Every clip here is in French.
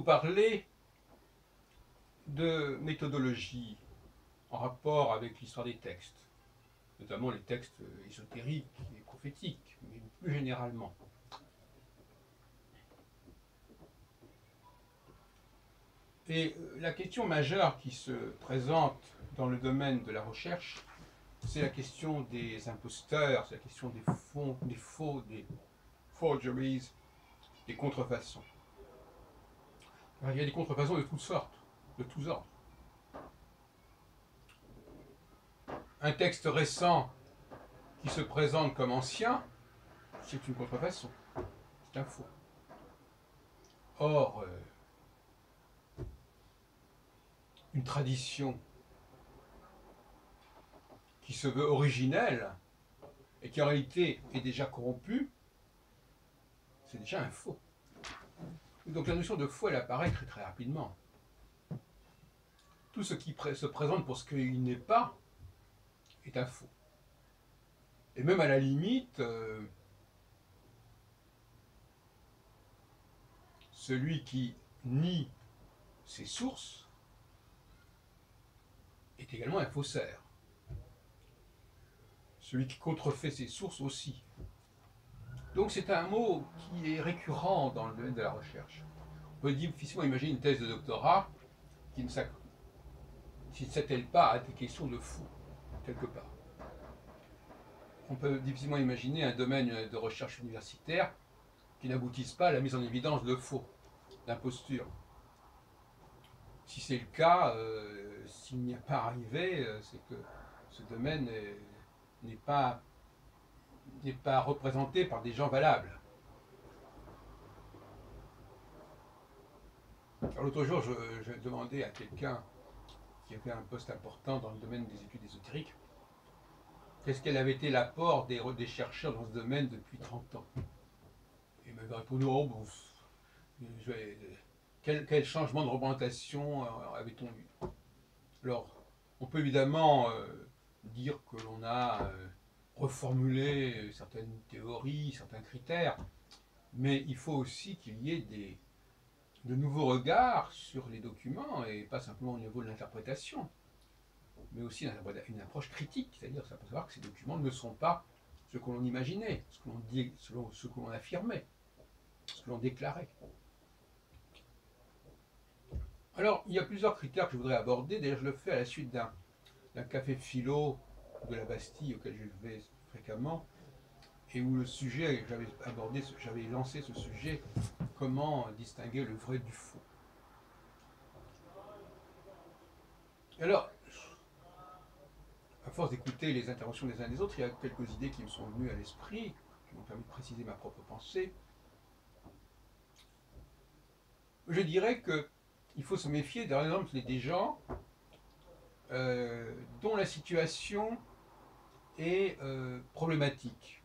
parler de méthodologie en rapport avec l'histoire des textes, notamment les textes ésotériques et prophétiques, mais plus généralement. Et la question majeure qui se présente dans le domaine de la recherche, c'est la question des imposteurs, c'est la question des faux, des forgeries, des contrefaçons. Alors, il y a des contrefaçons de toutes sortes, de tous ordres. Un texte récent qui se présente comme ancien, c'est une contrefaçon, c'est un faux. Or, une tradition qui se veut originelle et qui en réalité est déjà corrompue, c'est déjà un faux. Donc la notion de faux, elle apparaît très très rapidement. Tout ce qui se présente pour ce qu'il n'est pas est un faux. Et même à la limite, celui qui nie ses sources est également un faussaire. Celui qui contrefait ses sources aussi. Donc c'est un mot qui est récurrent dans le domaine de la recherche. On peut difficilement imaginer une thèse de doctorat qui ne s'attelle pas à des questions de faux, quelque part. On peut difficilement imaginer un domaine de recherche universitaire qui n'aboutisse pas à la mise en évidence de faux, d'imposture. Si c'est le cas, s'il n'y a pas arrivé, c'est que ce domaine n'est pas représenté par des gens valables. Alors l'autre jour, je demandais à quelqu'un qui avait un poste important dans le domaine des études ésotériques, qu'est-ce qu'elle avait été l'apport des chercheurs dans ce domaine depuis 30 ans. Il m'avait répondu, oh, bon, quel changement de représentation avait-on eu? Alors, on peut évidemment dire que l'on a reformulé certaines théories, certains critères, mais il faut aussi qu'il y ait de nouveaux regards sur les documents, et pas simplement au niveau de l'interprétation, mais aussi une approche critique, c'est-à-dire ça peut savoir que ces documents ne sont pas ce que l'on imaginait, ce que l'on dit, ce que l'on affirmait, ce que l'on déclarait. Alors, il y a plusieurs critères que je voudrais aborder. D'ailleurs, je le fais à la suite d'un café philo de la Bastille auquel je vais fréquemment, et où le sujet, j'avais lancé ce sujet, comment distinguer le vrai du faux. Alors, à force d'écouter les interventions des uns des autres, il y a quelques idées qui me sont venues à l'esprit, qui m'ont permis de préciser ma propre pensée. Je dirais qu'il faut se méfier, par exemple, des gens dont la situation est problématique.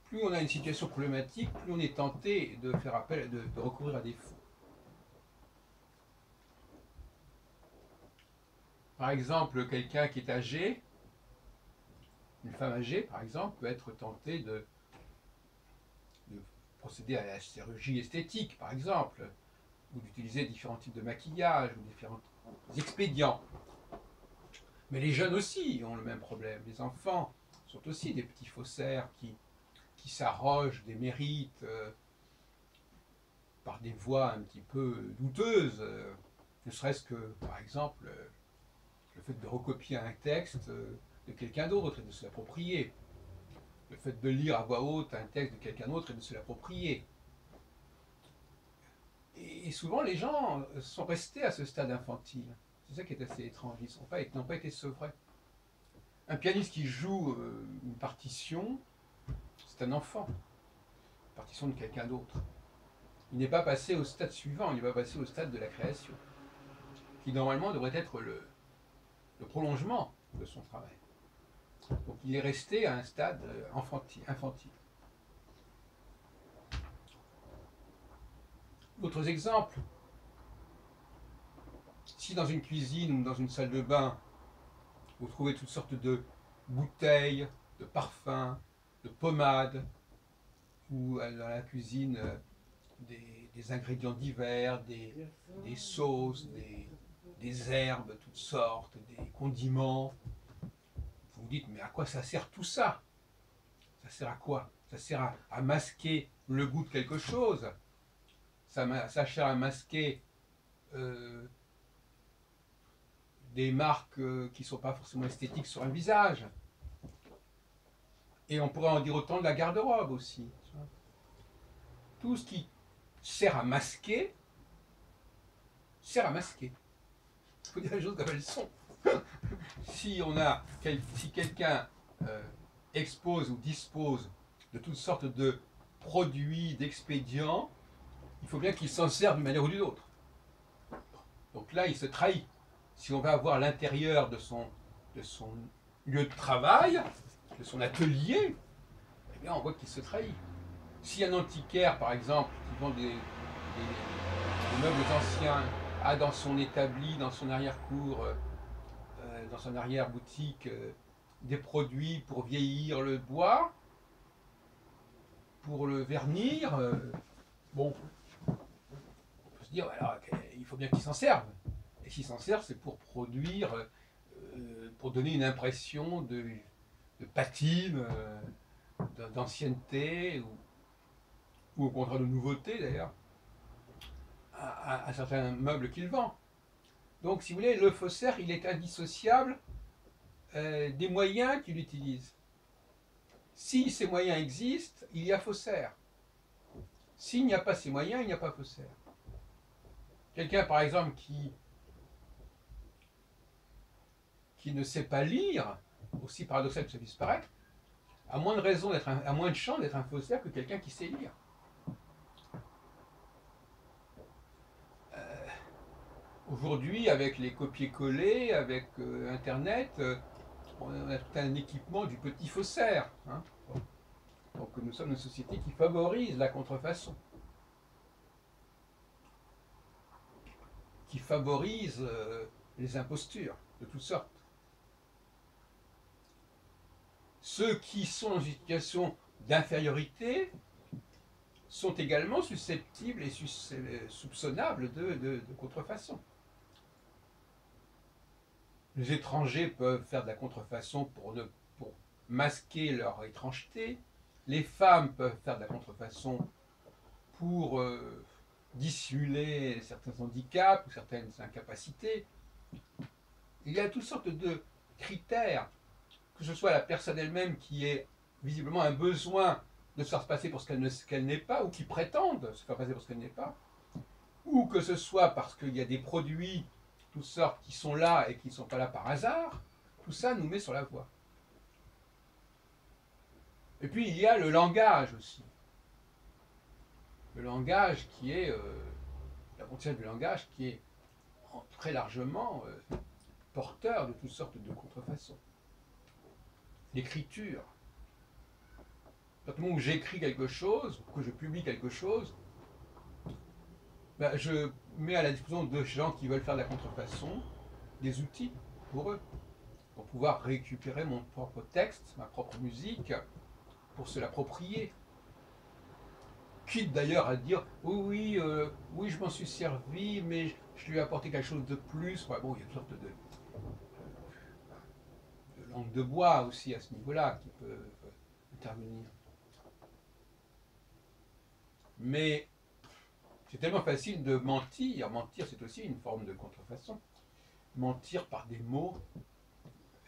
Plus on a une situation problématique, plus on est tenté de faire appel, de recourir à des faux. Par exemple, quelqu'un qui est âgé, une femme âgée par exemple, peut être tentée de procéder à la chirurgie esthétique par exemple, ou d'utiliser différents types de maquillage, ou différents expédients. Mais les jeunes aussi ont le même problème. Les enfants sont aussi des petits faussaires qui s'arrogent des mérites par des voies un petit peu douteuses, ne serait-ce que, par exemple, le fait de recopier un texte de quelqu'un d'autre et de se l'approprier, le fait de lire à voix haute un texte de quelqu'un d'autre et de se l'approprier. Et souvent, les gens sont restés à ce stade infantile. C'est ça qui est assez étrange. Ils n'ont pas été sevrés. Un pianiste qui joue une partition, c'est un enfant. Une partition de quelqu'un d'autre. Il n'est pas passé au stade suivant, il n'est pas passé au stade de la création, qui normalement devrait être le prolongement de son travail. Donc il est resté à un stade infantile. D'autres exemples. Si dans une cuisine ou dans une salle de bain, vous trouvez toutes sortes de bouteilles, de parfums, de pommades, ou dans la cuisine des ingrédients divers, des sauces, des herbes, toutes sortes, des condiments. Vous vous dites, mais à quoi ça sert tout ça? Ça sert à quoi? Ça sert à masquer le goût de quelque chose. Ça sert à masquer des marques qui ne sont pas forcément esthétiques sur un visage. Et on pourrait en dire autant de la garde-robe aussi. Tout ce qui sert à masquer, sert à masquer. Il faut dire les choses comme elles sont. Si quelqu'un expose ou dispose de toutes sortes de produits, d'expédients, il faut bien qu'il s'en serve d'une manière ou d'une autre. Donc là, il se trahit. Si on va avoir l'intérieur de son lieu de travail, de son atelier, eh bien on voit qu'il se trahit. Si un antiquaire, par exemple, qui vend des meubles anciens, a dans son établi, dans son arrière-cour, dans son arrière-boutique, des produits pour vieillir le bois, pour le vernir, bon, on peut se dire, alors, il faut bien qu'il s'en serve. Et s'il s'en sert, c'est pour produire, pour donner une impression de patine, d'ancienneté, ou au contraire de nouveauté d'ailleurs, à certains meubles qu'il vend. Donc, si vous voulez, le faussaire, il est indissociable des moyens qu'il utilise. Si ces moyens existent, il y a faussaire. S'il n'y a pas ces moyens, il n'y a pas faussaire. Quelqu'un, par exemple, qui ne sait pas lire, aussi paradoxal que ça puisse paraître, a moins de chance d'être un faussaire que quelqu'un qui sait lire. Aujourd'hui, avec les copier-coller, avec Internet, on a tout un équipement du petit faussaire. Hein. Donc nous sommes une société qui favorise la contrefaçon, qui favorise les impostures de toutes sortes. Ceux qui sont dans une situation d'infériorité sont également susceptibles et soupçonnables de contrefaçon. Les étrangers peuvent faire de la contrefaçon pour masquer leur étrangeté. Les femmes peuvent faire de la contrefaçon pour dissimuler certains handicaps ou certaines incapacités. Il y a toutes sortes de critères, que ce soit la personne elle-même qui ait visiblement un besoin de se faire passer pour ce qu'elle n'est pas, ou qui prétendent se faire passer pour ce qu'elle n'est pas, ou que ce soit parce qu'il y a des produits, toutes sortes, qui sont là et qui ne sont pas là par hasard, tout ça nous met sur la voie. Et puis il y a le langage aussi. Le langage qui est, la frontière du langage qui est très largement porteur de toutes sortes de contrefaçons. L'écriture. À partir du moment où j'écris quelque chose, ou que je publie quelque chose, ben, je mets à la disposition de gens qui veulent faire de la contrefaçon des outils pour eux, pour pouvoir récupérer mon propre texte, ma propre musique, pour se l'approprier. Quitte d'ailleurs à dire oui, je m'en suis servi, mais je lui ai apporté quelque chose de plus. Ouais, bon, il y a toutes sortes de langue de bois aussi à ce niveau-là qui peut intervenir. Mais c'est tellement facile de mentir. Mentir, c'est aussi une forme de contrefaçon. Mentir par des mots.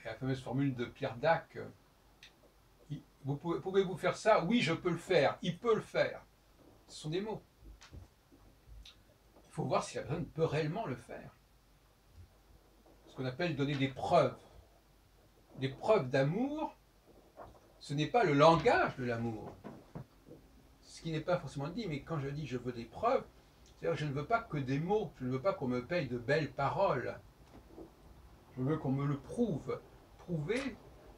Et la fameuse formule de Pierre Dac. Pouvez-vous faire ça? Oui, je peux le faire. Il peut le faire. Ce sont des mots. Il faut voir si la personne peut réellement le faire. Ce qu'on appelle donner des preuves. Des preuves d'amour, ce n'est pas le langage de l'amour. Ce qui n'est pas forcément dit, mais quand je dis je veux des preuves, c'est-à-dire que je ne veux pas que des mots, je ne veux pas qu'on me paye de belles paroles. Je veux qu'on me le prouve. Prouver,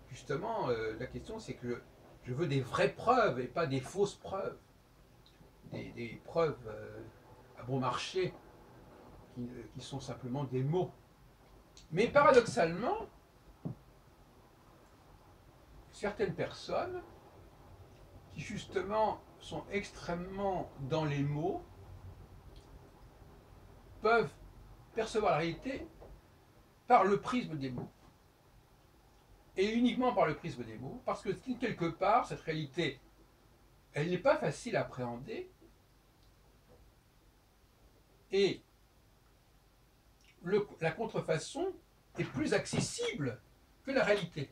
justement, la question c'est que je veux des vraies preuves et pas des fausses preuves. Des preuves à bon marché qui sont simplement des mots. Mais paradoxalement, certaines personnes qui justement sont extrêmement dans les mots, peuvent percevoir la réalité par le prisme des mots. Et uniquement par le prisme des mots, parce que quelque part, cette réalité, elle n'est pas facile à appréhender, et la contrefaçon est plus accessible que la réalité.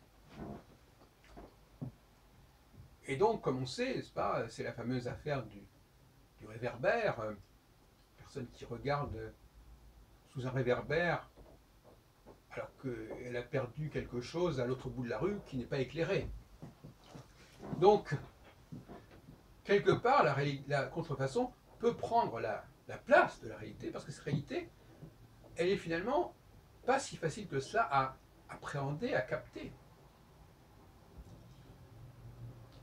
Et donc, comme on sait, n'est-ce pas, c'est la fameuse affaire du réverbère, personne qui regarde sous un réverbère alors qu'elle a perdu quelque chose à l'autre bout de la rue qui n'est pas éclairé. Donc, quelque part, la contrefaçon peut prendre la place de la réalité, parce que cette réalité, elle est finalement pas si facile que cela à appréhender, à capter.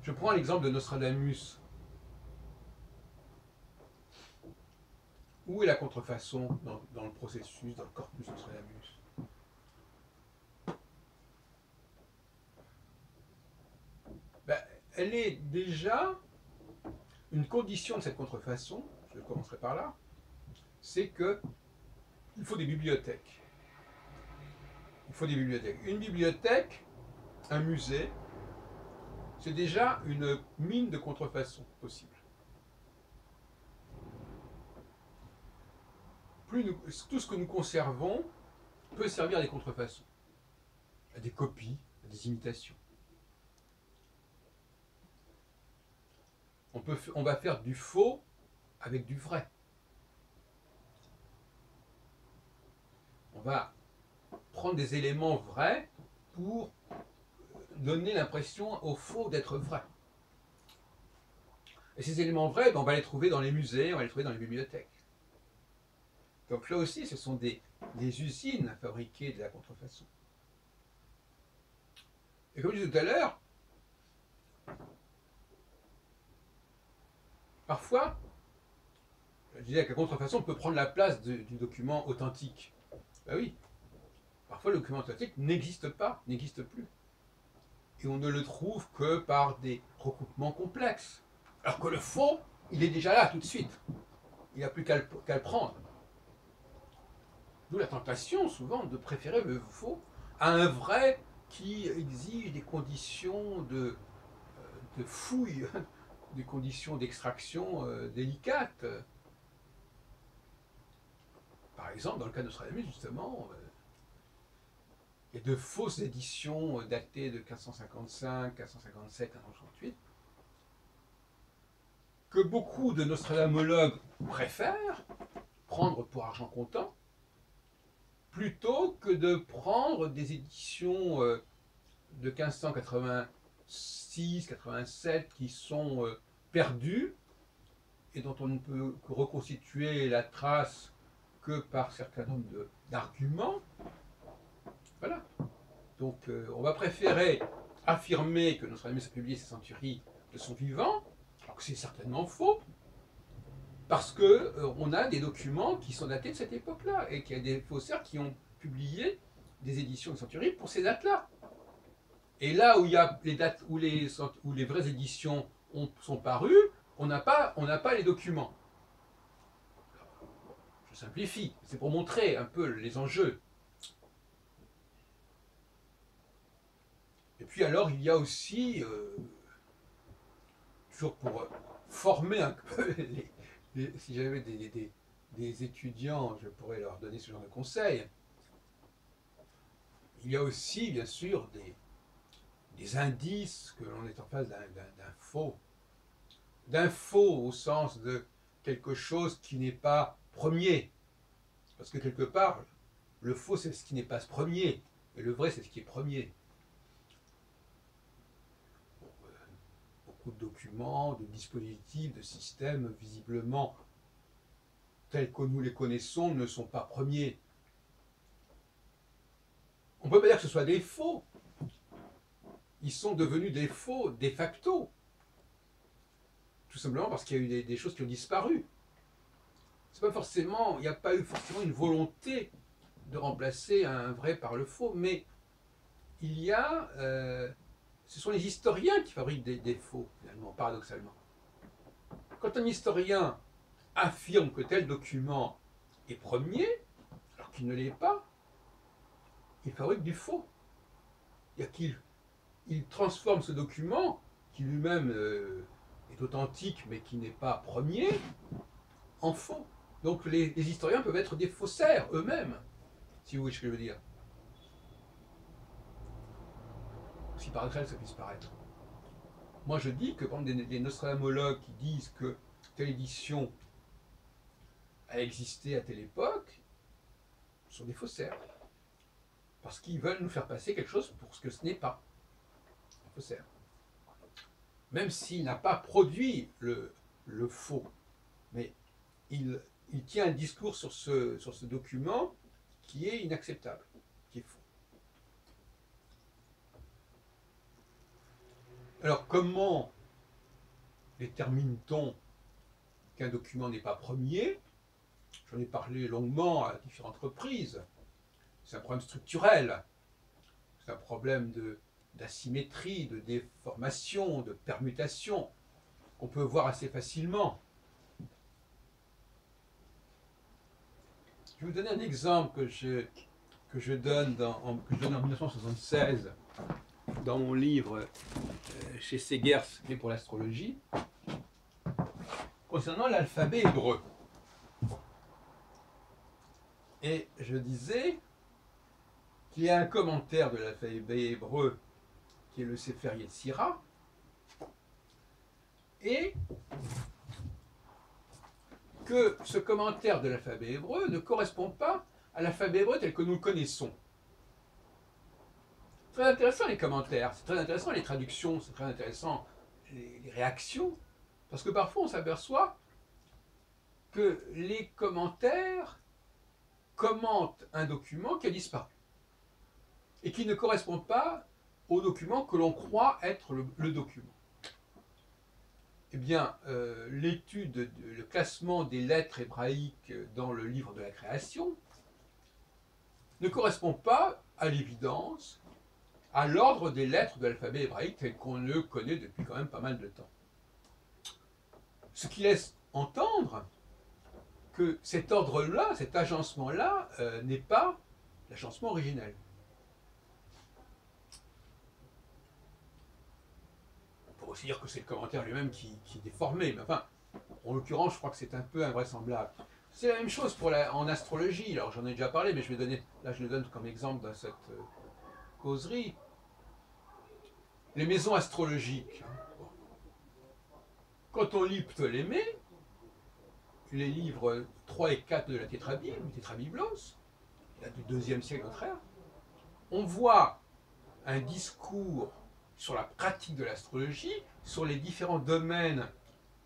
Je prends l'exemple de Nostradamus. Où est la contrefaçon dans le processus, dans le corpus Nostradamus? Ben, elle est déjà une condition de cette contrefaçon, je commencerai par là, c'est qu'il faut des bibliothèques. Il faut des bibliothèques. Une bibliothèque, un musée, c'est déjà une mine de contrefaçon possible. Tout ce que nous conservons peut servir à des contrefaçons, à des copies, à des imitations. On va faire du faux avec du vrai. On va prendre des éléments vrais pour donner l'impression au faux d'être vrai. Et ces éléments vrais, on va les trouver dans les musées, on va les trouver dans les bibliothèques. Donc là aussi, ce sont des usines à fabriquer de la contrefaçon. Et comme je disais tout à l'heure, parfois, je disais que la contrefaçon peut prendre la place du document authentique. Ben oui, parfois le document authentique n'existe pas, n'existe plus. Et on ne le trouve que par des recoupements complexes. Alors que le faux, il est déjà là tout de suite. Il n'y a plus qu'à le prendre. D'où la tentation, souvent, de préférer le faux à un vrai qui exige des conditions de fouille, des conditions d'extraction délicates. Par exemple, dans le cas de Nostradamus, justement, il y a de fausses éditions datées de 1555, 1557, 1568, que beaucoup de nostradamologues préfèrent prendre pour argent comptant, plutôt que de prendre des éditions de 1586, 87 qui sont perdues et dont on ne peut reconstituer la trace que par un certain nombre d'arguments. Voilà. Donc on va préférer affirmer que Nostradamus a publié ses centuries de son vivant, alors que c'est certainement faux, parce qu'on a des documents qui sont datés de cette époque-là, et qu'il y a des faussaires qui ont publié des éditions de centuries pour ces dates-là. Et là où il y a les dates où les vraies éditions sont parues, on n'a pas les documents. Je simplifie, c'est pour montrer un peu les enjeux. Et puis alors, il y a aussi, toujours pour former un peu si j'avais des étudiants, je pourrais leur donner ce genre de conseils. Il y a aussi, bien sûr, des indices que l'on est en face d'un faux. D'un faux au sens de quelque chose qui n'est pas premier. Parce que quelque part, le faux, c'est ce qui n'est pas premier. Et le vrai, c'est ce qui est premier. Beaucoup de documents, de dispositifs, de systèmes, visiblement, tels que nous les connaissons, ne sont pas premiers. On ne peut pas dire que ce soit des faux. Ils sont devenus des faux de facto. Tout simplement parce qu'il y a eu des choses qui ont disparu. C'est pas forcément, il n'y a pas eu forcément une volonté de remplacer un vrai par le faux, mais il y a, ce sont les historiens qui fabriquent des faux, finalement, paradoxalement. Quand un historien affirme que tel document est premier, alors qu'il ne l'est pas, il fabrique du faux. C'est-à-dire qu'il transforme ce document, qui lui-même est authentique, mais qui n'est pas premier, en faux. Donc les historiens peuvent être des faussaires eux-mêmes, si vous voyez ce que je veux dire. Si par exemple ça puisse paraître. Moi je dis que, par exemple, des nostradamologues qui disent que telle édition a existé à telle époque, sont des faussaires. Parce qu'ils veulent nous faire passer quelque chose pour ce que ce n'est pas. Un faussaire. Même s'il n'a pas produit le faux, mais il tient un discours sur ce document qui est inacceptable, qui est faux. Alors comment détermine-t-on qu'un document n'est pas premier? J'en ai parlé longuement à différentes reprises. C'est un problème structurel, c'est un problème d'asymétrie, de déformation, de permutation, qu'on peut voir assez facilement. Je vais vous donner un exemple que je donne en 1976 dans mon livre chez Segers, fait pour l'astrologie, concernant l'alphabet hébreu. Et je disais qu'il y a un commentaire de l'alphabet hébreu qui est le Sefer Yetzira, et que ce commentaire de l'alphabet hébreu ne correspond pas à l'alphabet hébreu tel que nous le connaissons. C'est très intéressant les commentaires, c'est très intéressant les traductions, c'est très intéressant les réactions, parce que parfois on s'aperçoit que les commentaires commentent un document qui a disparu et qui ne correspond pas au document que l'on croit être le document. Eh bien, l'étude, le classement des lettres hébraïques dans le livre de la création ne correspond pas, à l'évidence, à l'ordre des lettres de l'alphabet hébraïque tel qu'on le connaît depuis quand même pas mal de temps. Ce qui laisse entendre que cet ordre-là, cet agencement-là, n'est pas l'agencement originel. On peut aussi dire que c'est le commentaire lui-même qui est déformé, mais enfin, en l'occurrence, je crois que c'est un peu invraisemblable. C'est la même chose en astrologie, alors j'en ai déjà parlé, mais je le donne comme exemple dans cette causerie. Les maisons astrologiques. Quand on lit Ptolémée, les livres 3 et 4 de la Tétrabible, Tétrabiblos, du IIe siècle de notre ère, on voit un discours sur la pratique de l'astrologie, sur les différents domaines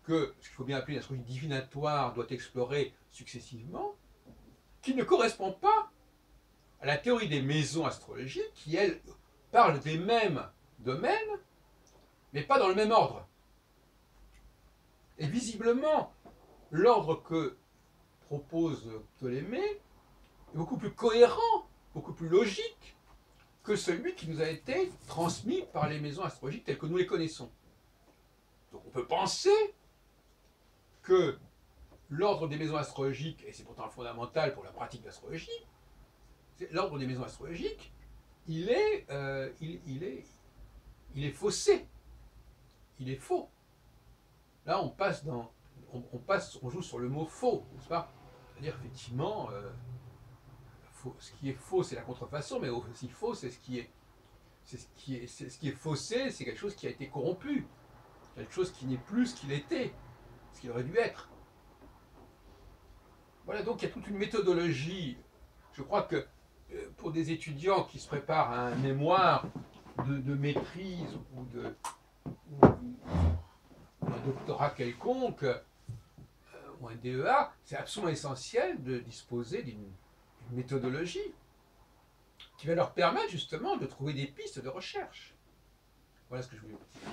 que ce qu'il faut bien appeler l'astrologie divinatoire doit explorer successivement, qui ne correspond pas à la théorie des maisons astrologiques, qui, elles, parlent des mêmes domaines, mais pas dans le même ordre. Et visiblement, l'ordre que propose Ptolémée est beaucoup plus cohérent, beaucoup plus logique que celui qui nous a été transmis par les maisons astrologiques telles que nous les connaissons. Donc on peut penser que l'ordre des maisons astrologiques, et c'est pourtant fondamental pour la pratique de l'astrologie, l'ordre des maisons astrologiques, il est faussé, il est faux. Là on joue sur le mot faux, n'est-ce pas? C'est-à-dire effectivement, ce qui est faux c'est la contrefaçon, mais aussi faux c'est ce qui est faussé, c'est quelque chose qui a été corrompu, quelque chose qui n'est plus ce qu'il était, ce qu'il aurait dû être. Voilà, donc il y a toute une méthodologie. Je crois que pour des étudiants qui se préparent à un mémoire de maîtrise ou un doctorat quelconque, ou un DEA, c'est absolument essentiel de disposer d'une méthodologie qui va leur permettre justement de trouver des pistes de recherche. Voilà ce que je voulais vous dire.